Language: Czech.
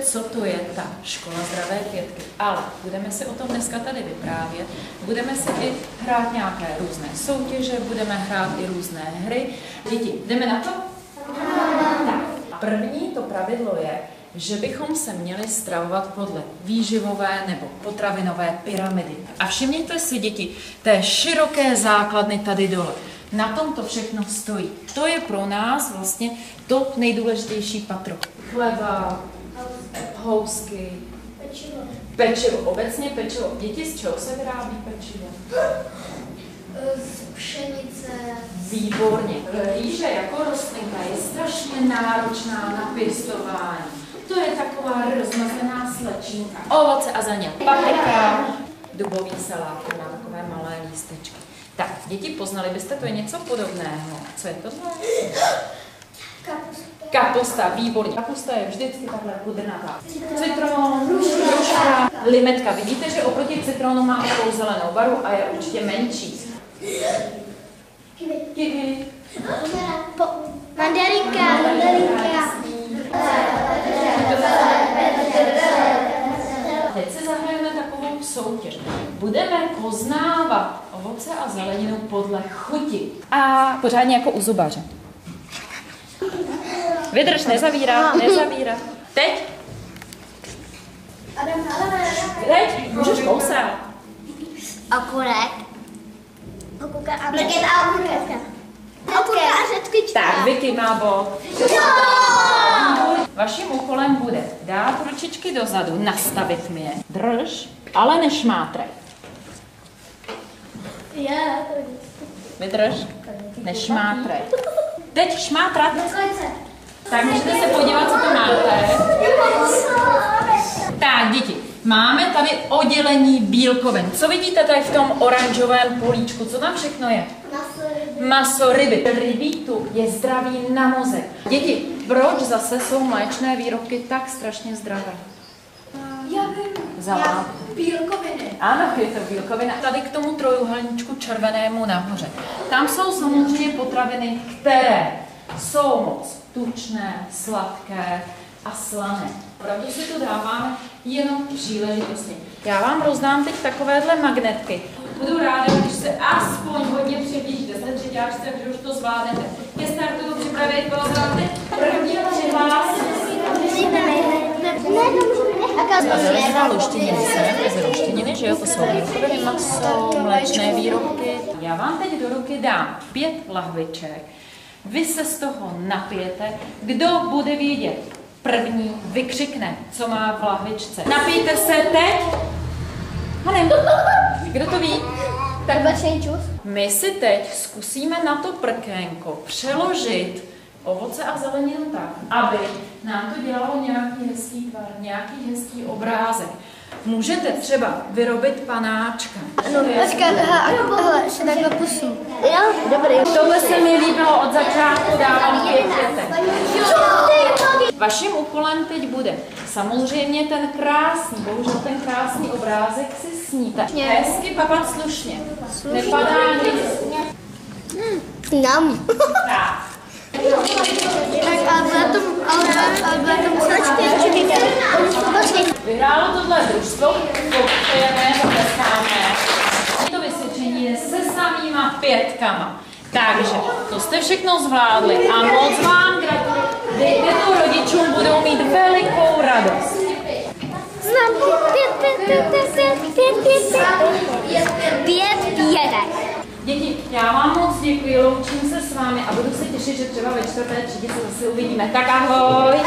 co to je ta škola zdravé květky, ale budeme si o tom dneska tady vyprávět. Budeme si i hrát nějaké různé soutěže, budeme hrát i různé hry. Děti, jdeme na to? Tak, první to pravidlo je, že bychom se měli stravovat podle výživové nebo potravinové pyramidy. A všimněte si, děti, té široké základny tady dole. Na tom to všechno stojí. To je pro nás vlastně to nejdůležitější patro. Chleba, housky, pečivo. Obecně pečivo. Děti, z čeho se vyrábí pečivo? Z pšenice. Výborně. Rýže jako rostlinka je strašně náročná na pěstování. To je taková rozmazená slečinka. Ovoce a země. Paprika, dubový salát, má takové malé lístečky. Tak, děti, poznali byste, to je něco podobného. Co je tohle? Kapusta. Kapusta, výborně. Kapusta je vždycky takhle kudrnatá. Citron, hruška, limetka. Vidíte, že oproti citronu má takovou zelenou barvu a je určitě menší. Kiwi. Mandarinka. Teď si zahrajeme takovou soutěž. Budeme poznávat ovoce a zeleninu podle chuti. A pořádně jako u zubaře. Vydrž, nezavírat. Teď. Teď můžeš kousat. Okurek a řetkička. Tak, Vicky má bod. Vaším úkolem bude dát ručičky dozadu, nastavit mi je. Drž, ale nešmátrej. Vydrž, nešmátrej. Teď šmátrat. Tak můžete se podívat, co to máte. Tak, děti, máme tady oddělení bílkovin. Co vidíte tady v tom oranžovém políčku? Co tam všechno je? Maso, ryby. Rybí tu je zdravý na mozek. Děti, proč zase jsou mléčné výrobky tak strašně zdravé? Já vím. Bílkoviny. Ano, je to bílkovina. Tady k tomu trojuhelníčku červenému nahoře. Tam jsou samozřejmě potraviny, které jsou moc tučné, sladké a slané. Opravdu si to dáváme jenom příležitostně. Já vám rozdám teď takovéhle magnetky. Budu ráda, když se aspoň hodně přiblížíte. Jste třetíáčce, že už to zvládnete. Ke startu to připravit, poznáte. První přihlásí. A zelená luštěniny, že jo, to jsou bílkoviny, maso, mléčné výrobky. Já vám teď do ruky dám 5 lahviček. Vy se z toho napijete. Kdo bude vědět první, vykřikne, co má v lahvičce. Napijte se teď. Hanem, kdo to ví? Tak bačenčus. My si teď zkusíme na to prkénko přeložit ovoce a zeleninu tak, aby nám to dělalo nějaký hezký tvar, nějaký hezký obrázek. Můžete třeba vyrobit panáčka. No, počkat, hele, ještě takhle pusu. Jo, dobrý. Tohle se mi líbilo od začátku, dávám 5 květek. Vaším úkolem teď bude samozřejmě ten krásný, bohužel ten krásný obrázek si snít. Hezky papat slušně. Nepadá nic. Nám. Tak. Tak, ale bude to počkej. Vyhrálo tohle družstvo, pokřejeme, zatleskáme. To vysvědčení je se samýma 5. Takže to jste všechno zvládli a moc vám gratuluji. Dejte to rodičům, budou mít velikou radost. Znám 5 pětek. Děti, já vám moc děkuji, loučím se s vámi a budu se těšit, že třeba ve 4. třídě se zase uvidíme. Tak ahoj!